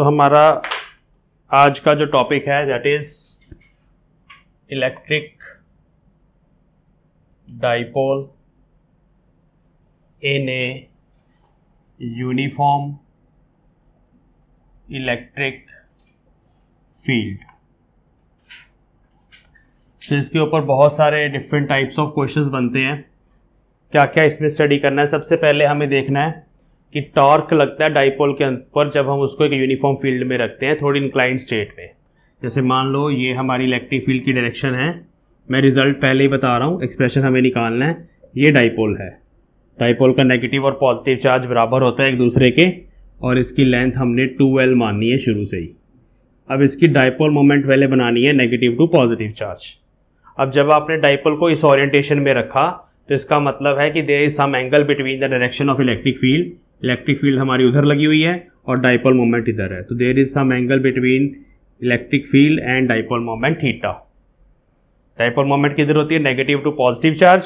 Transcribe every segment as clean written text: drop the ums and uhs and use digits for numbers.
हमारा आज का जो टॉपिक है that is electric dipole in a uniform electric field. तो इसके ऊपर बहुत सारे डिफरेंट टाइप्स ऑफ क्वेश्चंस बनते हैं। क्या क्या इसमें स्टडी करना है? सबसे पहले हमें देखना है कि टॉर्क लगता है डाइपोल के ऊपर जब हम उसको एक यूनिफॉर्म फील्ड में रखते हैं, थोड़ी इंक्लाइंड स्टेट में। जैसे मान लो ये हमारी इलेक्ट्रिक फील्ड की डायरेक्शन है, मैं रिजल्ट पहले ही बता रहा हूँ, एक्सप्रेशन हमें निकालना है। ये डाइपोल है, डाइपोल का नेगेटिव और पॉजिटिव चार्ज बराबर होता है एक दूसरे के, और इसकी लेंथ हमने 2L माननी है शुरू से ही। अब इसकी डाइपोल मोमेंट पहले बनानी है नेगेटिव टू पॉजिटिव चार्ज। अब जब आपने डाइपोल को इस ओरिएंटेशन में रखा तो इसका मतलब है कि there is some angle between the direction of electric field. Electric field हमारी उधर लगी हुई है और डाइपोल मोमेंट इधर है, तो there is some angle between electric field and dipole moment theta. Dipole moment किधर होती है? Negative to positive charge.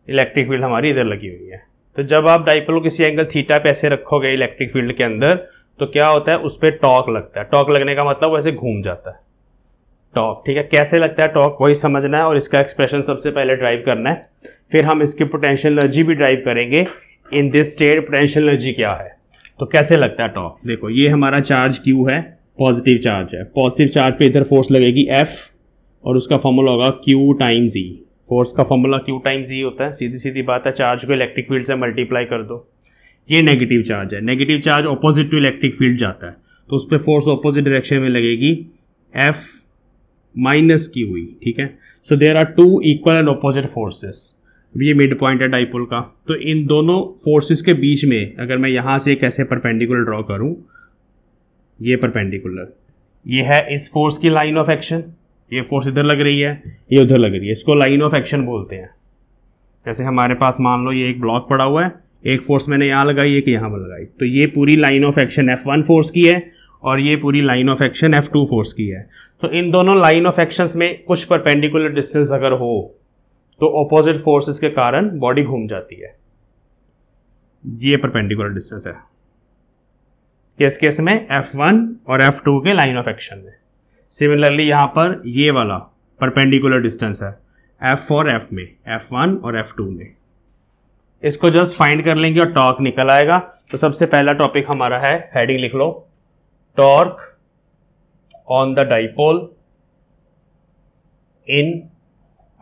Electric field हमारी इधर लगी हुई है, तो जब आप डाइपोल को किसी एंगल थीटा पे ऐसे रखोगे इलेक्ट्रिक फील्ड के अंदर, तो क्या होता है? उस पर टॉर्क लगता है। टॉर्क लगने का मतलब वैसे घूम जाता है टॉर्क। ठीक है, कैसे लगता है टॉर्क वही समझना है और इसका एक्सप्रेशन सबसे पहले ड्राइव करना है, फिर हम इसकी पोटेंशियल एनर्जी भी ड्राइव करेंगे। In this state potential energy क्या है, तो कैसे लगता है टॉर्क। देखो ये हमारा चार्ज Q है, पॉजिटिव चार्ज है। पॉजिटिव चार्ज पे इधर फोर्स लगेगी F और उसका फॉर्मूला होगा Q टाइम्स E। फोर्स का फॉर्मूला Q टाइम्स E होता है, सीधी सीधी बात है। चार्ज को इलेक्ट्रिक फील्ड से मल्टीप्लाई कर दो। ये नेगेटिव चार्ज है, negative charge opposite to electric field जाता है, तो उस पर फोर्स ऑपोजिट डायरेक्शन में लगेगी F माइनस QE। ठीक है, so there are two equal and opposite forces. ये मिड पॉइंट है डाइपोल का, तो इन दोनों फोर्सेस के बीच में अगर मैं यहां से एक ऐसे परपेंडिकुलर ड्रॉ करूं, ये परपेंडिकुलर, ये है इस फोर्स की लाइन ऑफ एक्शन। ये फोर्स इधर लग रही है, ये उधर लग रही है, इसको लाइन ऑफ एक्शन बोलते हैं। जैसे हमारे पास मान लो ये एक ब्लॉक पड़ा हुआ है, एक फोर्स मैंने यहां लगाई, एक यहां पर लगाई, तो ये पूरी line of action F1 force की है और ये पूरी line of action F2 force की है। तो इन दोनों लाइन ऑफ एक्शंस में कुछ परपेंडिकुलर डिस्टेंस अगर हो तो ऑपोजिट फोर्सेस के कारण बॉडी घूम जाती है। ये परपेंडिकुलर डिस्टेंस है किस केस में? F1 और F2 के लाइन ऑफ एक्शन में। सिमिलरली यहां पर ये वाला परपेंडिकुलर डिस्टेंस है F और F में, F1 और F2 में। इसको जस्ट फाइंड कर लेंगे और टॉर्क निकल आएगा। तो सबसे पहला टॉपिक हमारा है, हेडिंग लिख लो, torque on the dipole in,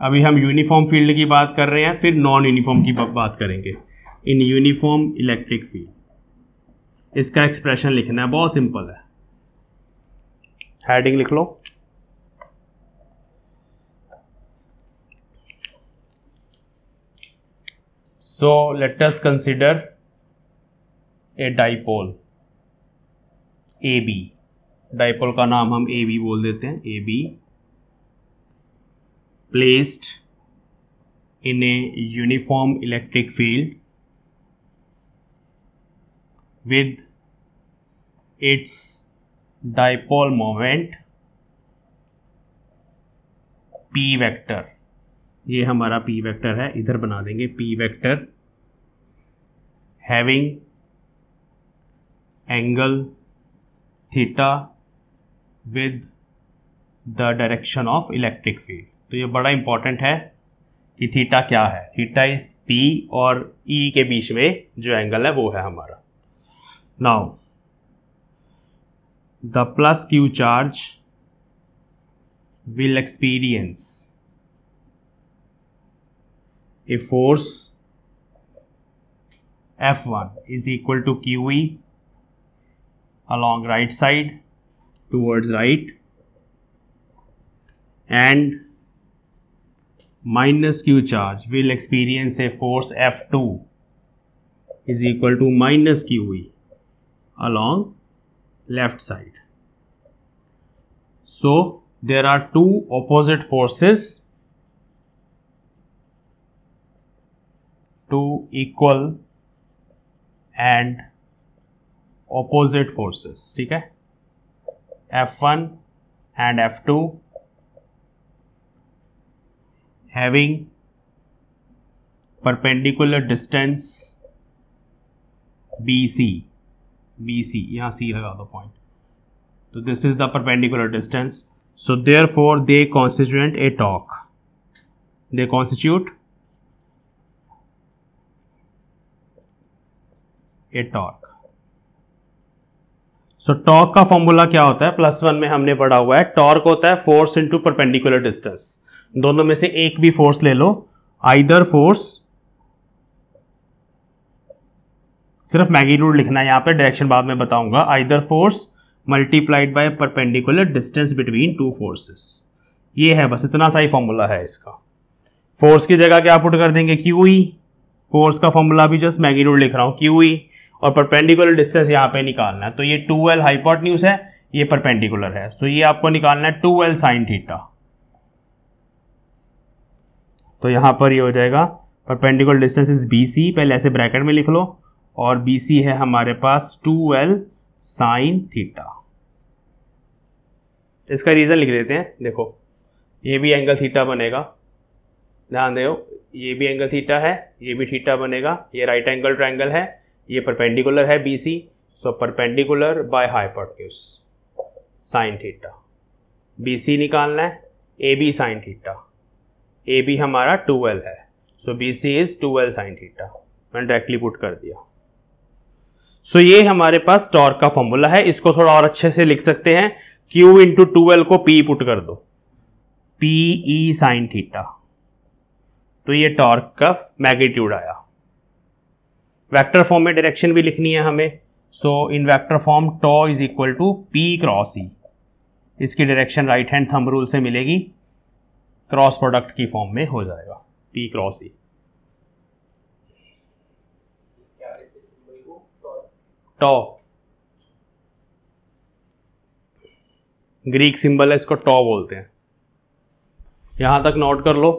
अभी हम यूनिफॉर्म फील्ड की बात कर रहे हैं, फिर नॉन यूनिफॉर्म की बात करेंगे, इन यूनिफॉर्म इलेक्ट्रिक फील्ड। इसका एक्सप्रेशन लिखना है, बहुत सिंपल है। हेडिंग लिख लो, so let us consider a dipole AB। Dipole का नाम हम AB बोल देते हैं, AB placed in a uniform electric field with its dipole moment P vector। ये हमारा P vector है, इधर बना देंगे P vector having angle theta with the direction of electric field। तो ये बड़ा इंपॉर्टेंट है कि थीटा क्या है। थीटा P और E के बीच में जो एंगल है वो है हमारा। Now the plus Q charge will experience a force F1 is equal to QE along right side towards right, and minus Q charge will experience a force F2 is equal to minus QE along left side. So there are two opposite forces, two equal and opposite forces। ठीक है, F1 and F2 having perpendicular distance BC, यहाँ C लगा दो point, तो this is the perpendicular distance, so therefore they constituent A torque, they constitute A torque. So torque का formula क्या होता है, +1 में हमने पढ़ा हुआ है, टॉर्क होता है फोर्स इनटू परपेंडिकुलर डिस्टेंस। दोनों में से एक भी फोर्स ले लो, आइदर फोर्स, सिर्फ मैग्नीट्यूड लिखना है यहां पे, डायरेक्शन बाद में बताऊंगा, either force multiplied by perpendicular distance between two forces. ये है, बस इतना सा ही फॉर्मूला है इसका। फोर्स की जगह क्या पुट कर देंगे, QE, फोर्स का फॉर्मूला भी जस्ट मैग्नीट्यूड लिख रहा हूं, QE, और परपेंडिकुलर डिस्टेंस यहां पे निकालना है। तो ये 2L हाइपोटेन्यूज है, ये परपेंडिकुलर है, तो ये आपको निकालना है 2L sin थीटा। तो यहां पर ये हो जाएगा परपेंडिकुलर डिस्टेंस इज BC, पहले ऐसे ब्रैकेट में लिख लो, और BC है हमारे पास 2L sin थीटा। इसका रीजन लिख देते हैं, देखो ये भी एंगल थीटा बनेगा, ध्यान दो, ये भी एंगल थीटा है, ये भी थीटा बनेगा, ये राइट एंगल ट्रायंगल है, ये परपेंडिकुलर है BC, so perpendicular by hypotenuse sin theta. BC निकालना है, AB sin थीटा, AB हमारा 2L है, सो BC is 2L sin theta, मैंने डायरेक्टली पुट कर दिया। सो ये हमारे पास टॉर्क का फॉर्मूला है। इसको थोड़ा और अच्छे से लिख सकते हैं, Q इंटू 2L को P पुट कर दो, PE sin थीटा, तो ये टॉर्क का मैग्नीट्यूड आया। वेक्टर फॉर्म में डायरेक्शन भी लिखनी है हमें, so in vector form tau is equal to P cross E, इसकी direction right hand thumb rule से मिलेगी, क्रॉस प्रोडक्ट की फॉर्म में हो जाएगा P cross E। Tau Greek symbol है, इसको टॉ बोलते हैं, यहां तक नोट कर लो।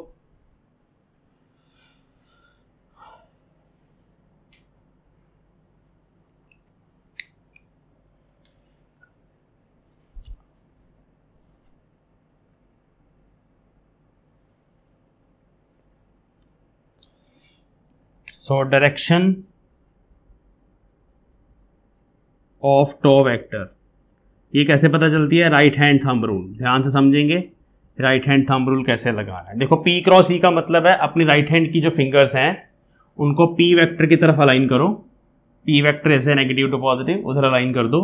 So direction of tau vector, ये कैसे पता चलती है, राइट हैंड थंब रूल, ध्यान से समझेंगे राइट हैंड थंब रूल कैसे लगाना है। देखो P क्रॉस E का मतलब है अपनी राइट हैंड की जो फिंगर्स हैं उनको P वेक्टर की तरफ अलाइन करो, P वेक्टर ऐसे नेगेटिव टू पॉजिटिव उधर अलाइन कर दो,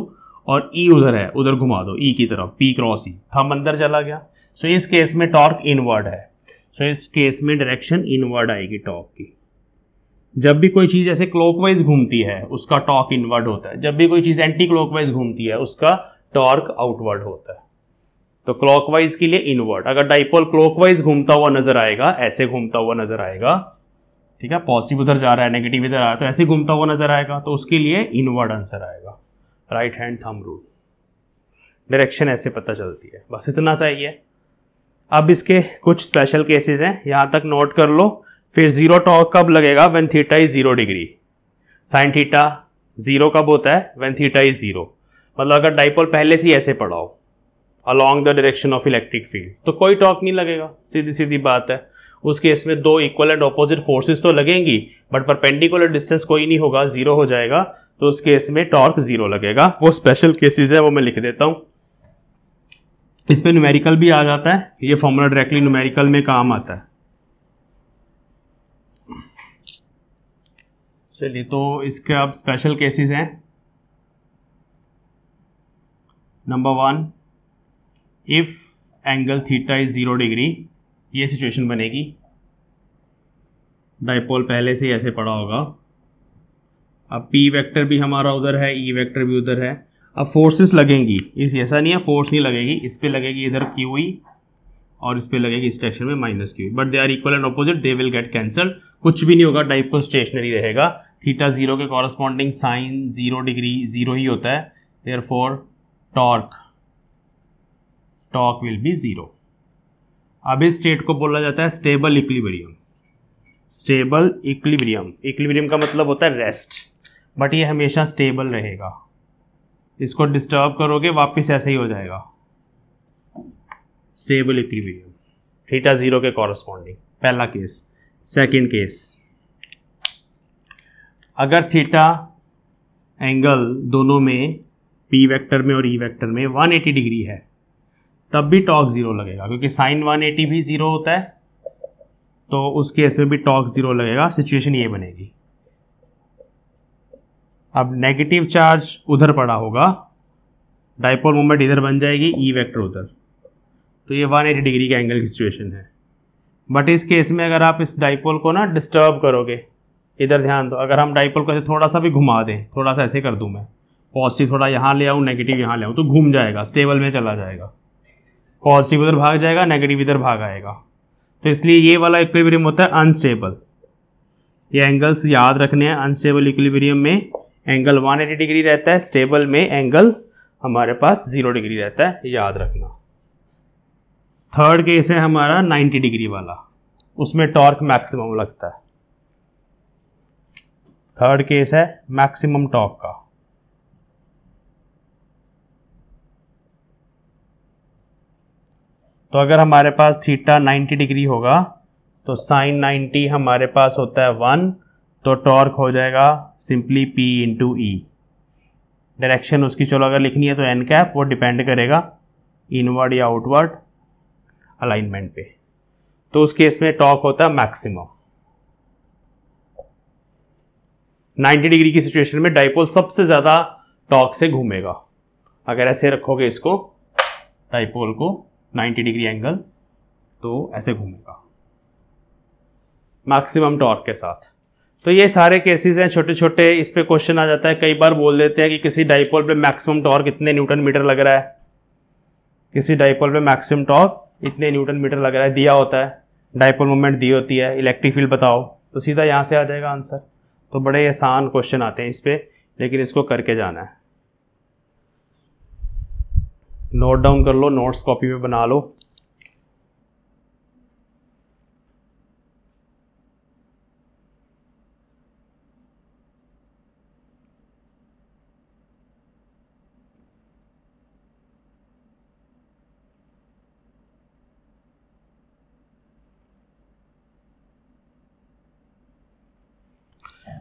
और E उधर है उधर घुमा दो E की तरफ, P क्रॉस E, थंब अंदर चला गया। सो इस केस में टॉर्क इनवर्ड है, सो इस केस में डायरेक्शन इनवर्ड आएगी टॉर्क की। जब भी कोई चीज ऐसे क्लॉकवाइज घूमती है उसका टॉर्क इनवर्ड होता है, जब भी कोई चीज एंटी क्लॉकवाइज घूमती है उसका टॉर्क आउटवर्ड होता है। तो क्लॉकवाइज के लिए इनवर्ड, अगर डाइपोल क्लॉकवाइज घूमता हुआ नजर आएगा, ऐसे घूमता हुआ नजर आएगा, ठीक है, पॉजिटिव उधर जा रहा है नेगेटिव इधर आ रहा है, तो ऐसे घूमता हुआ नजर आएगा, तो उसके लिए इनवर्ड आंसर आएगा, right hand thumb rule. Direction ऐसे पता चलती है, बस इतना सा ही है। अब इसके कुछ स्पेशल केसेस हैं, यहां तक नोट कर लो। फिर जीरो टॉर्क कब लगेगा, when theta is 0 degree, sine theta 0 कब होता है, व्हेन थीटा इज 0, मतलब अगर डाइपोल पहले से ही ऐसे पड़ा हो along the direction of electric field तो कोई टॉर्क नहीं लगेगा, सीधी सीधी बात है। उस केस में दो इक्वल एंड ऑपोजिट फोर्सेस तो लगेंगी, बट परपेंडिकुलर डिस्टेंस कोई नहीं होगा, 0 हो जाएगा, तो उस केस में टॉर्क 0 लगेगा। वो स्पेशल केसेस है, वो मैं लिख देता हूं। इसमें न्यूमेरिकल भी आ जाता है, ये फॉर्मूला डायरेक्टली न्यूमेरिकल में काम आता है। चलिए, तो इसके अब स्पेशल केसेस हैं। Number 1, if angle theta is 0 degree, ये सिचुएशन बनेगी, डाइपोल पहले से ही ऐसे पड़ा होगा, अब P वेक्टर भी हमारा उधर है, E वेक्टर भी उधर है। अब फोर्सेस लगेंगी, इस ऐसा नहीं है फोर्स नहीं लगेगी, इस पे लगेगी इधर QE और इस पे लगेगी इस डायरेक्शन में minus QE, but they are equal and opposite, they will get cancelled, कुछ भी नहीं होगा, डाइपोल स्टेशनरी रहेगा। थीटा 0 के कॉरस्पॉन्डिंग साइन 0 डिग्री 0 ही होता है, देयरफॉर टॉर्क विल बी 0। अब इस स्टेट को बोला जाता है stable equilibrium. Stable equilibrium, equilibrium का मतलब होता है रेस्ट, बट ये हमेशा स्टेबल रहेगा, इसको डिस्टर्ब करोगे वापस ऐसे ही हो जाएगा। स्टेबल इक्विलिब्रियम थीटा 0 के कॉरस्पॉन्डिंग, पहला केस। सेकंड केस, अगर थीटा एंगल दोनों में पी वेक्टर में और ई वेक्टर में 180 डिग्री है, तब भी टॉर्क 0 लगेगा, क्योंकि साइन 180 भी 0 होता है, तो उस केस में भी टॉर्क 0 लगेगा। सिचुएशन ये बनेगी। अब नेगेटिव चार्ज उधर पड़ा होगा, डाइपोल मोमेंट इधर बन जाएगी, ई वेक्टर उधर, तो ये 180 डिग्री का एंगल की सिचुएशन है। बट इस केस में अगर आप इस डाइपोल को ना डिस्टर्ब करोगे, इधर ध्यान दो, अगर हम डाइपोल को ऐसे थोड़ा सा भी घुमा दें, थोड़ा सा ऐसे कर दूं मैं, पॉजिटिव थोड़ा यहाँ ले आऊँ, नेगेटिव यहाँ ले आऊँ, तो घूम जाएगा, स्टेबल में चला जाएगा, पॉजिटिव उधर भाग जाएगा, नेगेटिव इधर भाग आएगा। तो इसलिए ये वाला इक्विलिब्रियम होता है अनस्टेबल। ये एंगल्स याद रखने हैं। अनस्टेबल इक्विलिब्रियम में एंगल 180 डिग्री रहता है, स्टेबल में एंगल हमारे पास 0 डिग्री रहता है, याद रखना। थर्ड केस है हमारा 90 डिग्री वाला, उसमें टॉर्क मैक्सिमम लगता है। थर्ड केस है मैक्सिमम टॉर्क का। तो अगर हमारे पास थीटा 90 डिग्री होगा तो साइन 90 हमारे पास होता है 1, तो टॉर्क हो जाएगा सिंपली P इंटू ई। डायरेक्शन उसकी चलो अगर लिखनी है तो एन कैप, वो डिपेंड करेगा इनवर्ड या आउटवर्ड अलाइनमेंट पे। तो उस केस में टॉर्क होता है मैक्सिमम। 90 डिग्री की सिचुएशन में डाइपोल सबसे ज्यादा टॉर्क से घूमेगा। अगर ऐसे रखोगे इसको, डाइपोल को 90 डिग्री एंगल, तो ऐसे घूमेगा मैक्सिमम टॉर्क के साथ। तो ये सारे केसेस हैं छोटे छोटे। इस पे क्वेश्चन आ जाता है, कई बार बोल देते हैं कि किसी डाइपोल पे मैक्सिमम टॉर्क कितने न्यूटन मीटर लग रहा है, किसी डाइपोल पे मैक्सिमम टॉर्क इतने न्यूटन मीटर लग रहा है, दिया होता है, डाइपोल मोमेंट दी होती है, इलेक्ट्रिक फील्ड बताओ, तो सीधा यहाँ से आ जाएगा आंसर। तो बड़े आसान क्वेश्चन आते हैं इस पे, लेकिन इसको करके जाना है। नोट डाउन कर लो, नोट्स कॉपी में बना लो।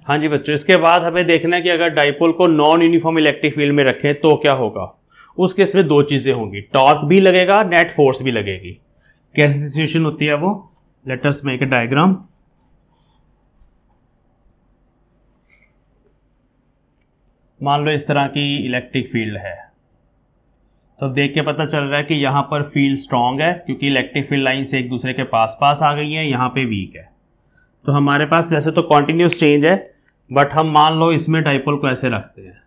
हाँ जी बच्चों, इसके बाद हमें देखना है कि अगर डाइपोल को नॉन यूनिफॉर्म इलेक्ट्रिक फील्ड में रखें तो क्या होगा। उस केस में दो चीजें होंगी, टॉर्क भी लगेगा, नेट फोर्स भी लगेगी। कैसी सिचुएशन होती है वो, let us make a diagram. मान लो इस तरह की इलेक्ट्रिक फील्ड है, तो देख के पता चल रहा है कि यहां पर फील्ड स्ट्रांग है, क्योंकि इलेक्ट्रिक फील्ड लाइन से एक दूसरे के पास पास आ गई है, यहां पे वीक है। तो हमारे पास वैसे तो कॉन्टिन्यूस चेंज है, बट हम मान लो इसमें डाइपोल को ऐसे रखते हैं।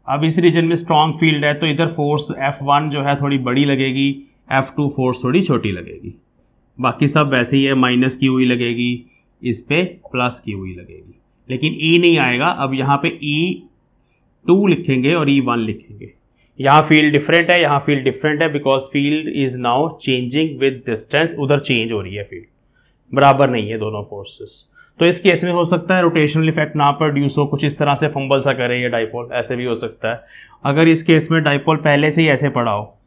अब इस रीजन में स्ट्रांग फील्ड है, तो इधर फोर्स F1 जो है थोड़ी बड़ी लगेगी, F2 फोर्स थोड़ी छोटी लगेगी। बाकी सब वैसे ही है, माइनस की हुई लगेगी, इस पे प्लस की हुई लगेगी, लेकिन E नहीं आएगा। अब यहाँ पे E2 लिखेंगे और E1 लिखेंगे। यहाँ फील्ड डिफरेंट है, यहाँ फील्ड डिफरेंट है, because field is now changing with distance. उधर चेंज हो रही है, फील्ड बराबर नहीं है दोनों फोर्सेस। तो इस केस में हो सकता है रोटेशनल इफेक्ट ना प्रोड्यूस हो, कुछ इस तरह से फंबल सा करे ये डाइपोल, ऐसे भी हो सकता है। अगर इस केस में डाइपोल पहले से ही ऐसे पड़ा हो,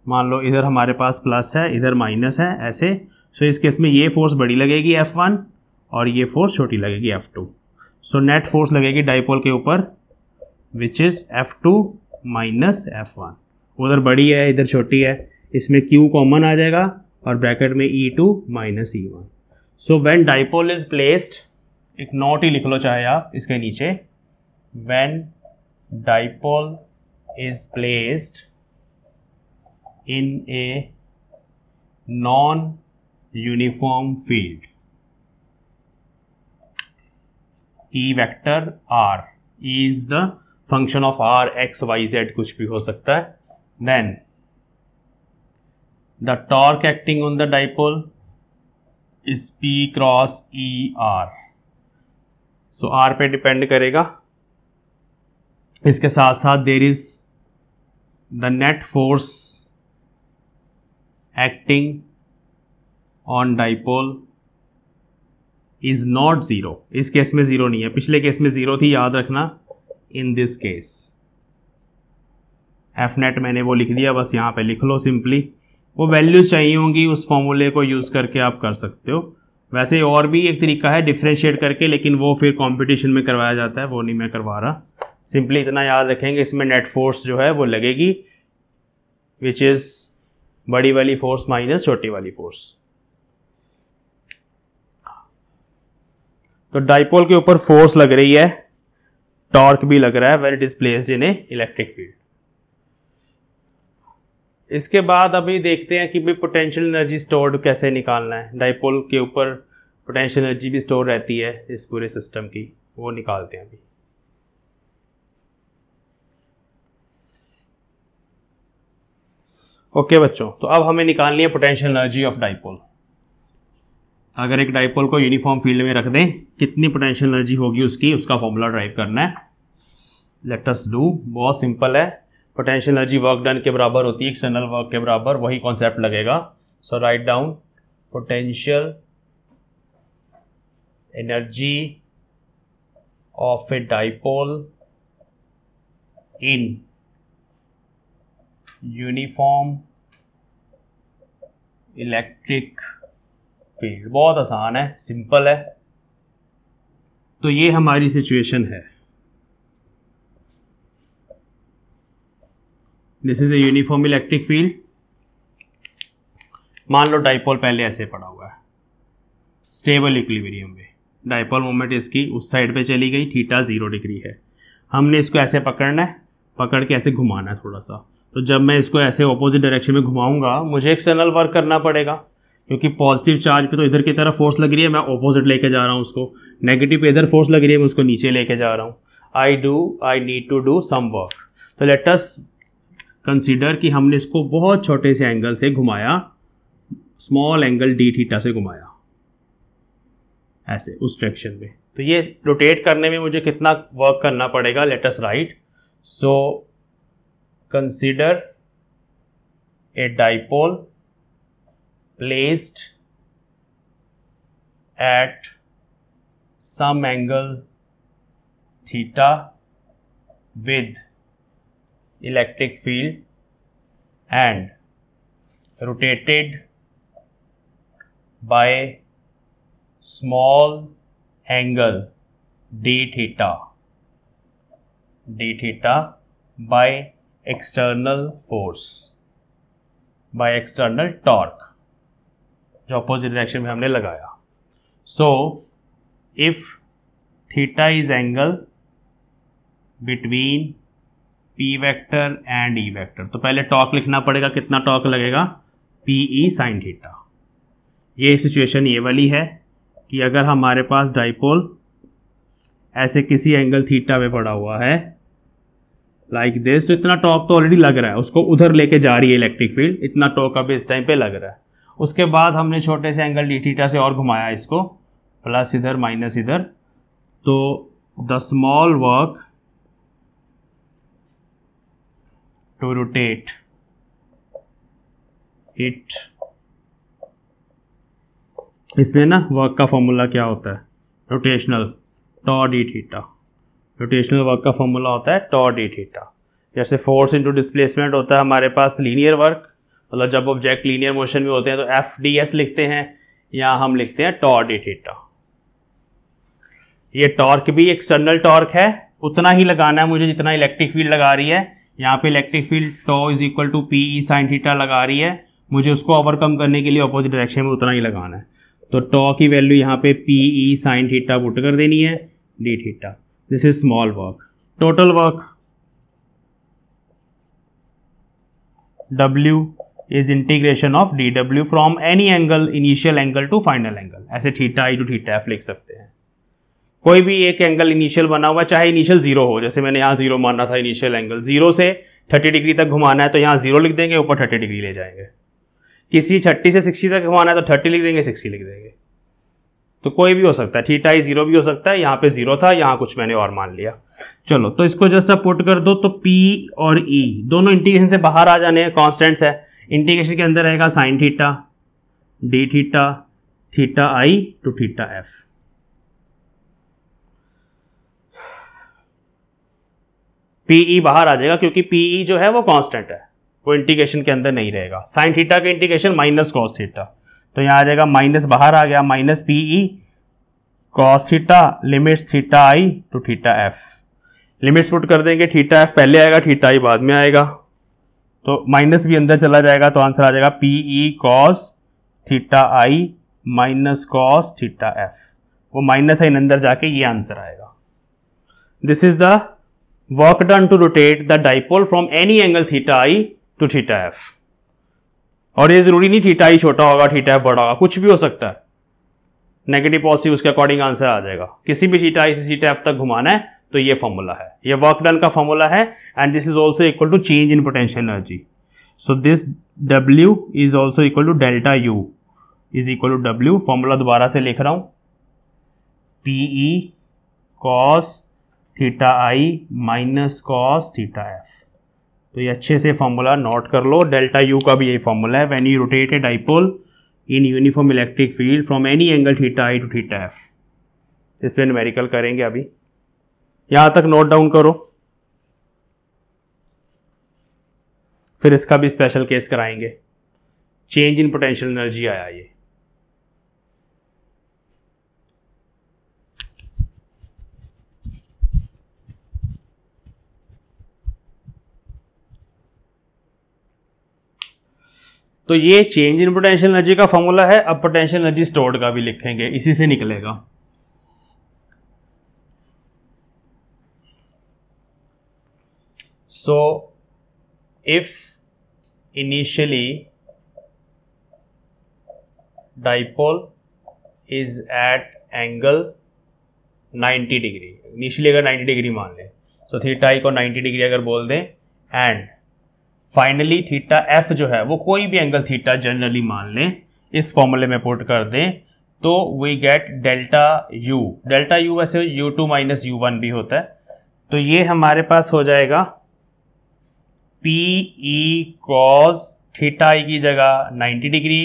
मान लो इधर हमारे पास प्लस है, इधर माइनस है, ऐसे, सो इस केस में ये फोर्स बड़ी लगेगी F1 और ये फोर्स छोटी लगेगी F2। सो नेट फोर्स लगेगी डाइपोल के ऊपर which is F2 minus F1। उधर बड़ी है, इधर छोटी है, इसमें Q कॉमन आ जाएगा और ब्रैकेट में E2 minus E1। So when dipole is placed, एक नोट ही लिख लो चाहे आप इसके नीचे, when dipole is placed in a non uniform field, E vector R, E is the function of R, X, Y, Z, कुछ भी हो सकता है। Then the torque acting on the dipole is P cross E R. So R पे depend करेगा। इसके साथ साथ there is the net force acting on dipole is not zero. इस केस में जीरो नहीं है, पिछले केस में जीरो थी, याद रखना। In this case F net मैंने वो लिख दिया, बस यहाँ पे लिख लो सिंपली। वो वैल्यूज चाहिए होंगी, उस फॉर्मूले को यूज करके आप कर सकते हो। वैसे और भी एक तरीका है डिफरेंशिएट करके, लेकिन वो फिर कंपटीशन में करवाया जाता है, वो नहीं मैं करवा रहा। सिंपली इतना याद रखेंगे, इसमें नेट फोर्स जो है वो लगेगी विच इज बड़ी वाली फोर्स माइनस छोटी वाली फोर्स। तो डाइपोल के ऊपर फोर्स लग रही है, टॉर्क भी लग रहा है when it is placed in A electric field. इसके बाद अभी देखते हैं कि भाई पोटेंशियल एनर्जी स्टोर्ड कैसे निकालना है। डाइपोल के ऊपर पोटेंशियल एनर्जी भी स्टोर रहती है इस पूरे सिस्टम की, वो निकालते हैं अभी। ओके बच्चों, तो अब हमें निकालनी है पोटेंशियल एनर्जी ऑफ डाइपोल। अगर एक डाइपोल को यूनिफॉर्म फील्ड में रख दें, कितनी पोटेंशियल एनर्जी होगी उसकी, उसका फॉर्मूला ड्राइव करना है। लेट अस डू, बहुत सिंपल है। पोटेंशियल एनर्जी वर्क डन के बराबर होती है एक्सटर्नल वर्क के बराबर, वही कॉन्सेप्ट लगेगा। So write down potential energy of a dipole in uniform electric field. बहुत आसान है, सिंपल है। तो ये हमारी सिचुएशन है। This is a uniform electric field. मान लो डाइपोल पहले ऐसे पड़ा हुआ है स्टेबल इक्विलिब्रियम में, डाइपोल मोमेंट इसकी उस साइड पे चली गई, थीटा 0 डिग्री है। हमने इसको ऐसे पकड़ना है, पकड़ के ऐसे घुमाना है थोड़ा सा। तो जब मैं इसको ऐसे ऑपोजिट डायरेक्शन में घुमाऊंगा, मुझे एक्सटर्नल वर्क करना पड़ेगा, क्योंकि पॉजिटिव चार्ज पे तो इधर की तरफ फोर्स लग रही है, मैं ऑपोजिट लेके जा रहा हूँ उसको। नेगेटिव पे इधर फोर्स लग रही है, मैं उसको नीचे लेके जा रहा हूँ। I need to do some work. तो लेट अस कंसीडर कि हमने इसको बहुत छोटे से एंगल से घुमाया, स्मॉल एंगल डी थीटा से घुमाया ऐसे उस डायरेक्शन में। तो ये रोटेट करने में मुझे कितना वर्क करना पड़ेगा, let us write. So consider a dipole placed at some angle theta with electric field and rotated by small angle d theta by external force, by external torque जो opposite direction में हमने लगाया। So if theta is angle between P vector and E vector, तो पहले torque लिखना पड़ेगा, कितना torque लगेगा, PE sin थीटा। ये सिचुएशन ये वाली है कि अगर हमारे पास डाइपोल ऐसे किसी एंगल थीटा पे पड़ा हुआ है लाइक दिस, तो इतना टॉर्क तो ऑलरेडी लग रहा है, उसको उधर लेके जा रही है इलेक्ट्रिक फील्ड, इतना टॉर्क अभी इस टाइम पे लग रहा है। उसके बाद हमने छोटे से एंगल डी थीटा से और घुमाया इसको, प्लस इधर माइनस इधर, तो the small work to rotate it, इसमें ना वर्क का फॉर्मूला क्या होता है, रोटेशनल टॉ डी थीटा। रोटेशनल वर्क का फॉर्मूला होता है टॉ डी थीटा। जैसे फोर्स इनटू डिस्प्लेसमेंट होता है हमारे पास लीनियर वर्क, मतलब जब ऑब्जेक्ट लीनियर मोशन में होते हैं तो एफ डी एस लिखते हैं, यहाँ हम लिखते हैं टॉ डी थीटा। ये टॉर्क भी एक्सटर्नल टॉर्क है, उतना ही लगाना है मुझे जितना इलेक्ट्रिक फील्ड लगा रही है। यहाँ पे electric field tau is equal to P E sine theta लगा रही है, मुझे उसको ओवरकम करने के लिए अपोजिट डायरेक्शन में उतना ही लगाना है। तो टॉ की वैल्यू यहाँ पे P E sine theta put कर देनी है D theta. This is small work. Total work W is integration of dW from any angle, initial angle to final angle। ऐसे theta i to theta f लिख सकते हैं। कोई भी एक एंगल इनिशियल बना हुआ है, चाहे इनिशियल जीरो हो, जैसे मैंने यहाँ जीरो माना था इनिशियल एंगल, जीरो से 30 डिग्री तक घुमाना है तो यहाँ जीरो लिख देंगे, ऊपर 30 डिग्री ले जाएंगे। किसी 30 से 60 तक घुमाना है तो 30 लिख देंगे, 60 लिख देंगे। तो कोई भी हो सकता है, थीटा i जीरो भी हो सकता है, यहाँ पे जीरो था, यहाँ कुछ मैंने और मान लिया। चलो तो इसको जस्ट अब पुट कर दो, तो P और E दोनों इंटीग्रेशन से बाहर आ जाने हैं, कॉन्स्टेंट्स है। इंटीग्रेशन के अंदर रहेगा sine theta D theta theta i to theta f। PE बाहर आ जाएगा क्योंकि PE जो है वो कांस्टेंट है, वो इंटीग्रेशन के अंदर नहीं रहेगा। साइन थीटा के इंटीग्रेशन माइनस कॉस थीटा, तो यहाँ आ जाएगा माइनस बाहर आ गया, minus PE cos theta limits theta i to theta f। Limits put कर देंगे, थीटा एफ पहले आएगा, थीटा आई बाद में आएगा, तो माइनस भी अंदर चला जाएगा, तो आंसर आ जाएगा P E cos theta I minus cos theta F. वो माइनस साइन अंदर जाके ये आंसर आएगा। This is the work done to rotate the dipole from any angle theta I to theta F. और ये जरूरी नहीं थीटा आई छोटा होगा थीटा एफ बड़ा होगा, कुछ भी हो सकता है, नेगेटिव पॉजिटिव उसके अकॉर्डिंग आंसर आ जाएगा। किसी भी थीटा आई से थीटा एफ तक घुमाना है तो ये फॉर्मूला है, ये वर्क डन का फॉर्मूला है, and this is also equal to change in potential energy. So this W is also equal to delta U is equal to W। Formula दोबारा से लिख रहा हूं, PE cos theta I minus cos theta F. तो ये अच्छे से formula note कर लो। डेल्टा U का भी यही फॉर्मूला है, when you rotate a dipole in uniform electric field from any angle theta I to theta F. इस पे न्यूमेरिकल करेंगे अभी, यहां तक नोट डाउन करो, फिर इसका भी स्पेशल केस कराएंगे। चेंज इन पोटेंशियल एनर्जी आया ये। तो ये चेंज इन पोटेंशियल एनर्जी का फॉर्मूला है। अब पोटेंशियल एनर्जी स्टोर्ड का भी लिखेंगे, इसी से निकलेगा। So if initially dipole is at angle 90 degree, initially अगर 90 डिग्री मान लें, तो थीटा आई को 90 डिग्री अगर बोल दें, एंड फाइनली थीटा एफ जो है वो कोई भी एंगल थीटा जनरली मान लें, इस फॉर्मूले में पुट कर दें, तो we get delta U. Delta U वैसे u2 माइनस u1 भी होता है, तो ये हमारे पास हो जाएगा पी ई कॉस थीटा आई की जगह 90 degree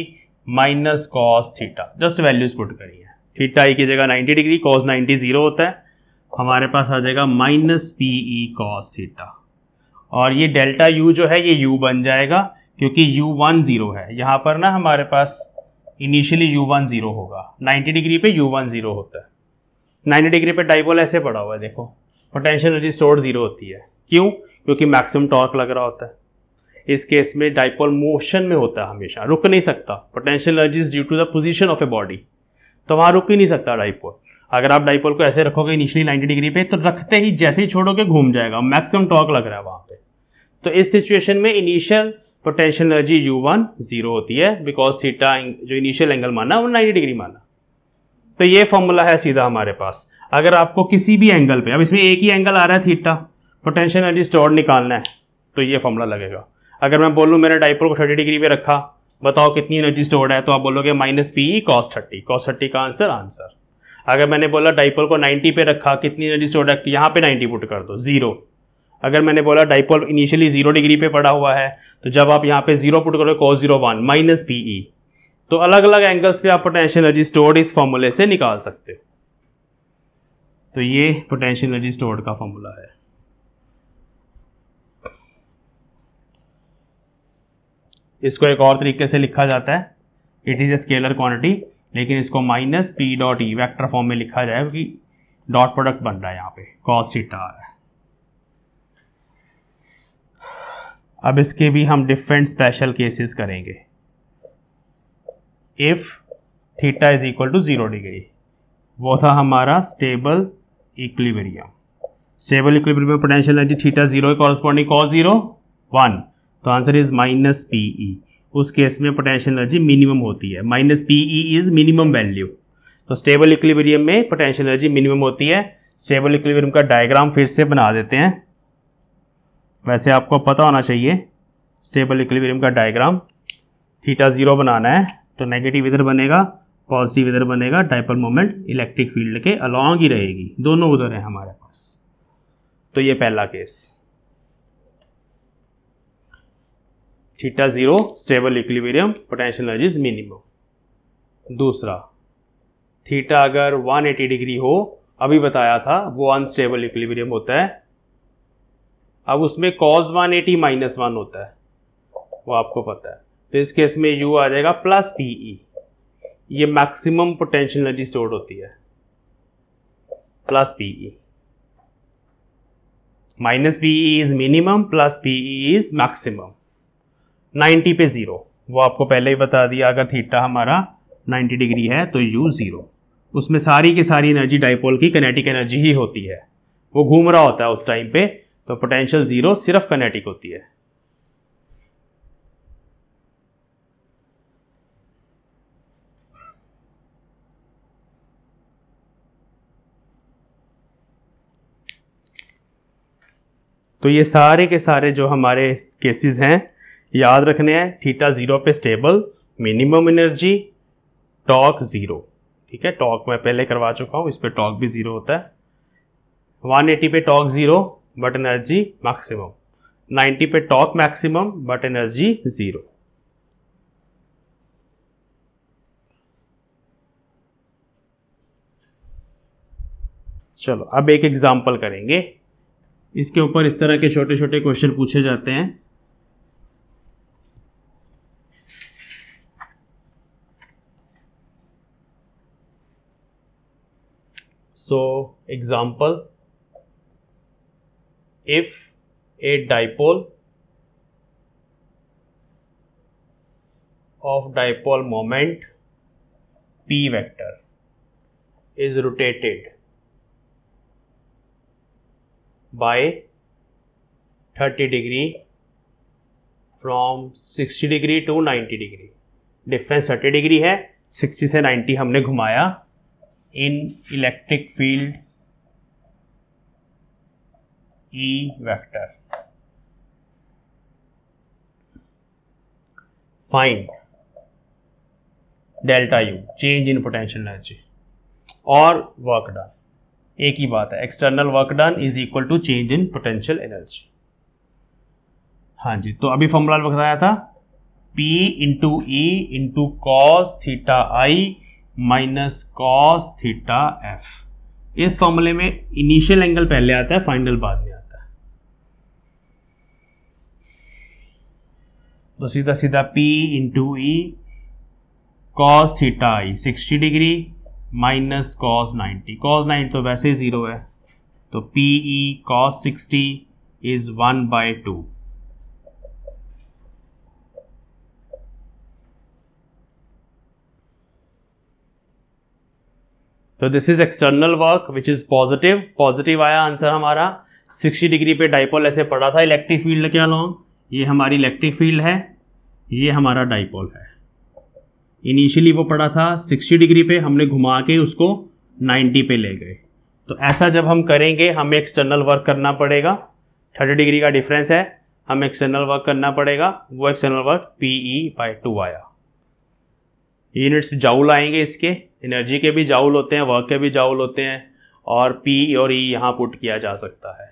minus cos theta, just values put करिए। थीटा आई की जगह 90 डिग्री, कॉस 90 जीरो होता है, हमारे पास आ जाएगा minus P E cos theta. और ये डेल्टा U जो है ये U बन जाएगा, क्योंकि U1 0 है। यहाँ पर ना हमारे पास इनिशियली U1 0 होगा, 90 डिग्री पे U1 0 होता है। 90 डिग्री पे डाइपोल ऐसे पड़ा हुआ है, देखो पोटेंशियल एनर्जी स्टोर्ड 0 होती है। क्यों? क्योंकि मैक्सिमम टॉर्क लग रहा होता है। इस केस में डाइपोल मोशन में होता है, हमेशा रुक नहीं सकता। Potential energy is due to the position of a body, तो वहाँ रुक ही नहीं सकता डाइपोल। अगर आप डाइपोल को ऐसे रखोगे इनिशियली 90 डिग्री पे, तो रखते ही जैसे ही छोड़ोगे घूम जाएगा, मैक्सिमम टॉर्क लग रहा है वहां पे। तो इस सिचुएशन में इनिशियल पोटेंशियल एनर्जी U1 0 होती है, बिकॉज थीटा जो इनिशियल एंगल माना वो 90 डिग्री माना। तो ये फॉर्मूला है सीधा हमारे पास। अगर आपको किसी भी एंगल पे, अब इसमें एक ही एंगल आ रहा है थीटा, पोटेंशियल एनर्जी स्टोर्ड निकालना है, तो ये फॉर्मूला लगेगा। अगर मैं बोलूँ मैंने डाइपोल को 30 डिग्री पे रखा, बताओ कितनी एनर्जी स्टोर्ड है, तो आप बोलोगे माइनस पी कॉस 30। कॉस 30 का आंसर। अगर मैंने बोला डाइपोल को 90 पे रखा, कितनी एनर्जी स्टोर्ड है, यहाँ पे 90 पुट कर दो, 0। अगर मैंने बोला डाइपोल इनिशियली 0 डिग्री पे पड़ा हुआ है, तो जब आप यहाँ पे 0 पुट करोगे cos 0 1 माइनस पीई। तो अलग अलग एंगल्स पे आप पोटेंशियल एनर्जी स्टोर्ड इस फॉर्मूले से निकाल सकते हो। तो ये पोटेंशियल एनर्जी स्टोर्ड का फॉर्मूला है। इसको एक और तरीके से लिखा जाता है, it is a scalar quantity, लेकिन इसको minus P dot E vector form में लिखा जाए, क्योंकि डॉट प्रोडक्ट बन रहा है यहाँ पे, कॉस थीटा आ रहा है। अब इसके भी हम डिफरेंट स्पेशल केसेस करेंगे। If theta is equal to 0 degree, वो था हमारा स्टेबल इक्विलिब्रियम। स्टेबल इक्विलिब्रियम में potential energy theta 0 corresponding cos 0 1, तो आंसर इज माइनस पीई। उस केस में पोटेंशियल एनर्जी मिनिमम होती है, minus PE is minimum value. तो स्टेबल इक्विलिब्रियम में पोटेंशियल एनर्जी मिनिमम होती है। स्टेबल इक्विलिब्रियम का डायग्राम फिर से बना देते हैं, वैसे आपको पता होना चाहिए स्टेबल इक्विलिब्रियम का डायग्राम। थीटा 0 बनाना है, तो नेगेटिव इधर बनेगा, पॉजिटिव इधर बनेगा, डाइपोल मोमेंट इलेक्ट्रिक फील्ड के अलॉन्ग ही रहेगी, दोनों उधर है हमारे पास। तो ये पहला case, theta 0 stable equilibrium, potential energy is minimum. दूसरा, थीटा अगर 180 डिग्री हो, अभी बताया था वो अनस्टेबल इक्विलिब्रियम होता है। अब उसमें cos 180 माइनस 1 होता है, वो आपको पता है। तो इस केस में u आ जाएगा प्लस पीई। ये मैक्सिमम पोटेंशियल एनर्जी स्टोर्ड होती है, plus PE. Minus PE is minimum plus PE is maximum. 90 पे 0, वो आपको पहले ही बता दिया, अगर थीटा हमारा 90 डिग्री है तो u 0। उसमें सारी की सारी एनर्जी डाइपोल की किनेटिक एनर्जी ही होती है, वो घूम रहा होता है उस टाइम पे, तो पोटेंशियल 0 सिर्फ किनेटिक होती है। तो ये सारे के सारे जो हमारे केसेस हैं याद रखने हैं। थीटा 0 पे स्टेबल, मिनिमम एनर्जी, टॉर्क 0। ठीक है, टॉर्क मैं पहले करवा चुका हूं, इस पे टॉर्क भी 0 होता है। 180 पे टॉर्क 0 बट एनर्जी मैक्सिमम। 90 पे टॉर्क मैक्सिमम बट एनर्जी 0। चलो अब एक एग्जांपल करेंगे, इसके ऊपर इस तरह के छोटे छोटे क्वेश्चन पूछे जाते हैं। So example, if a dipole of dipole moment p vector is rotated by 30 degree from 60 degree to 90 degree, difference 30 degree है, 60 से 90 हमने घुमाया, in electric field E vector, find delta U, change in potential energy, और work done. एक ही बात है, external work done is equal to change in potential energy. हाँ जी, तो अभी फॉर्मूला बताया था, P into E into cos theta I minus cos theta F. इस फॉर्मूले में इनिशियल एंगल पहले आता है, फाइनल बाद में आता है। तो सीधा सीधा P into E cos theta I 60 degree minus cos 90, cos 90 तो वैसे ही 0 है, तो पी ई कॉस 60 इज 1/2। तो this is external work which is positive, positive आया आंसर हमारा। 60 डिग्री पे डाइपोल ऐसे पड़ा था इलेक्ट्रिक फील्ड के अलोंग, ये हमारी इलेक्ट्रिक फील्ड है, ये हमारा डाइपोल है। इनिशियली वो पड़ा था 60 डिग्री पे, हमने घुमा के उसको 90 पे ले गए। तो ऐसा जब हम करेंगे हमें एक्सटर्नल वर्क करना पड़ेगा, 30 डिग्री का डिफरेंस है, हमें एक्सटर्नल वर्क करना पड़ेगा, वो एक्सटर्नल वर्क PE/2 आया। यूनिट्स जाउल आएंगे, इसके एनर्जी के भी जाउल होते हैं, वर्क के भी जाउल होते हैं, और P और E यहां पुट किया जा सकता है।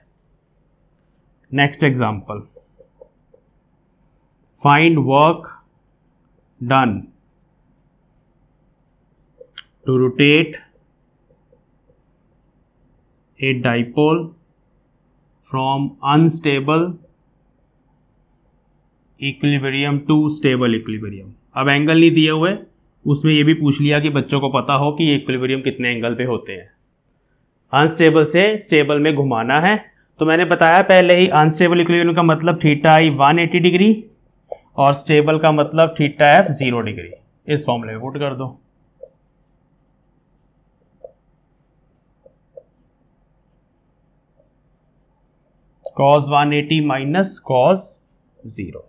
Next example, find work done to rotate a dipole from unstable equilibrium to stable equilibrium। अब एंगल नहीं दिए हुए, उसमें ये भी पूछ लिया कि बच्चों को पता हो कि इक्विलिब्रियम कितने एंगल पे होते हैं। अनस्टेबल से स्टेबल में घुमाना है, तो मैंने बताया पहले ही, अनस्टेबल इक्विलिब्रियम का मतलब थीटा आई 180 डिग्री और स्टेबल का मतलब थीटा एफ 0 डिग्री। इस फॉर्मूले में पुट कर दो। cos 180 minus cos 0,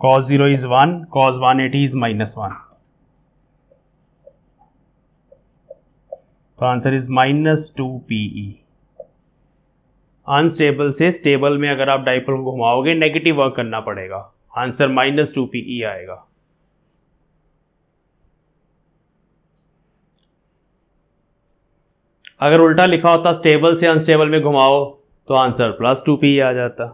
cos 0 is 1, cos 180 is -1, तो आंसर इज -2PE। अनस्टेबल से स्टेबल में अगर आप डाइपोल को घुमाओगे नेगेटिव वर्क करना पड़ेगा, आंसर -2PE आएगा। अगर उल्टा लिखा होता स्टेबल से अनस्टेबल में घुमाओ तो आंसर +2PE आ जाता।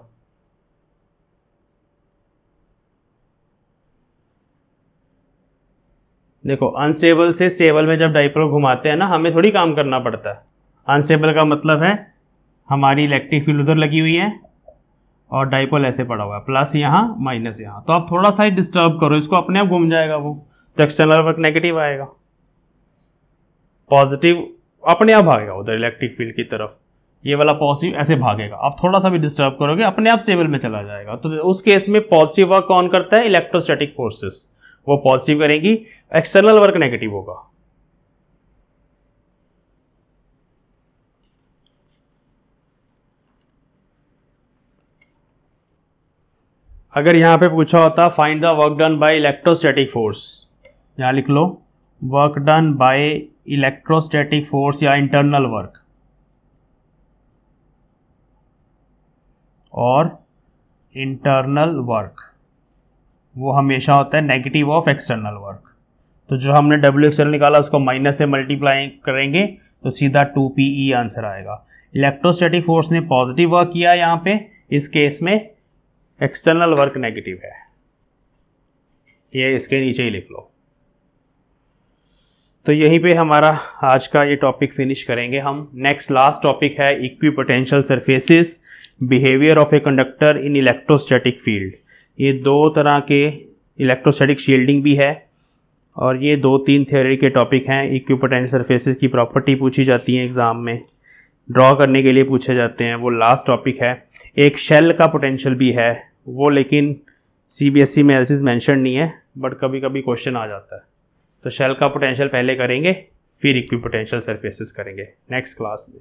देखो, अनस्टेबल से स्टेबल में जब डाइपोल घुमाते हैं ना, हमें थोड़ी काम करना पड़ता है। अनस्टेबल का मतलब है हमारी इलेक्ट्रिक फील्ड उधर लगी हुई है और डाइपोल ऐसे पड़ा हुआ है, प्लस यहाँ माइनस यहाँ, तो आप थोड़ा सा ही डिस्टर्ब करो इसको, अपने आप घूम जाएगा वो, तो एक्सटर्नल वर्क नेगेटिव आएगा, पॉजिटिव अपने आप आएगा उधर इलेक्ट्रिक फील्ड की तरफ। ये वाला पॉजिटिव ऐसे भागेगा, आप थोड़ा सा भी डिस्टर्ब करोगे अपने आप स्टेबल में चला जाएगा। तो उस केस में पॉजिटिव वर्क कौन करता है? इलेक्ट्रोस्टैटिक फोर्सेस, वो पॉजिटिव करेंगी, एक्सटर्नल वर्क नेगेटिव होगा। अगर यहां पे पूछा होता find the work done by electrostatic force, यहां लिख लो work done by electrostatic force या इंटरनल वर्क, और इंटरनल वर्क वो हमेशा होता है नेगेटिव ऑफ एक्सटर्नल वर्क। तो जो हमने डब्ल्यू एक्सटर्नल निकाला उसको माइनस से मल्टीप्लाई करेंगे तो सीधा 2PE आंसर आएगा। इलेक्ट्रोस्टैटिक फोर्स ने पॉजिटिव वर्क किया, यहाँ पे इस केस में एक्सटर्नल वर्क नेगेटिव है, ये इसके नीचे ही लिख लो। तो यहीं पे हमारा आज का ये टॉपिक फिनिश करेंगे हम। नेक्स्ट लास्ट टॉपिक है equipotential surfaces, behaviour of a conductor in electrostatic field. ये दो तरह के इलेक्ट्रोस्टैटिक शील्डिंग भी है, और ये 2-3 थ्योरी के टॉपिक हैं। इक्विपोटेंशियल सरफेसेस की प्रॉपर्टी पूछी जाती है एग्जाम में, ड्रॉ करने के लिए पूछे जाते हैं, वो लास्ट टॉपिक है। एक शेल का पोटेंशियल भी है, वो लेकिन CBSE में ऐसे मेंशन नहीं है, बट कभी कभी क्वेश्चन आ जाता है। तो शेल का पोटेंशियल पहले करेंगे, फिर इक्विपोटेंशियल सरफेसेस करेंगे नेक्स्ट क्लास में।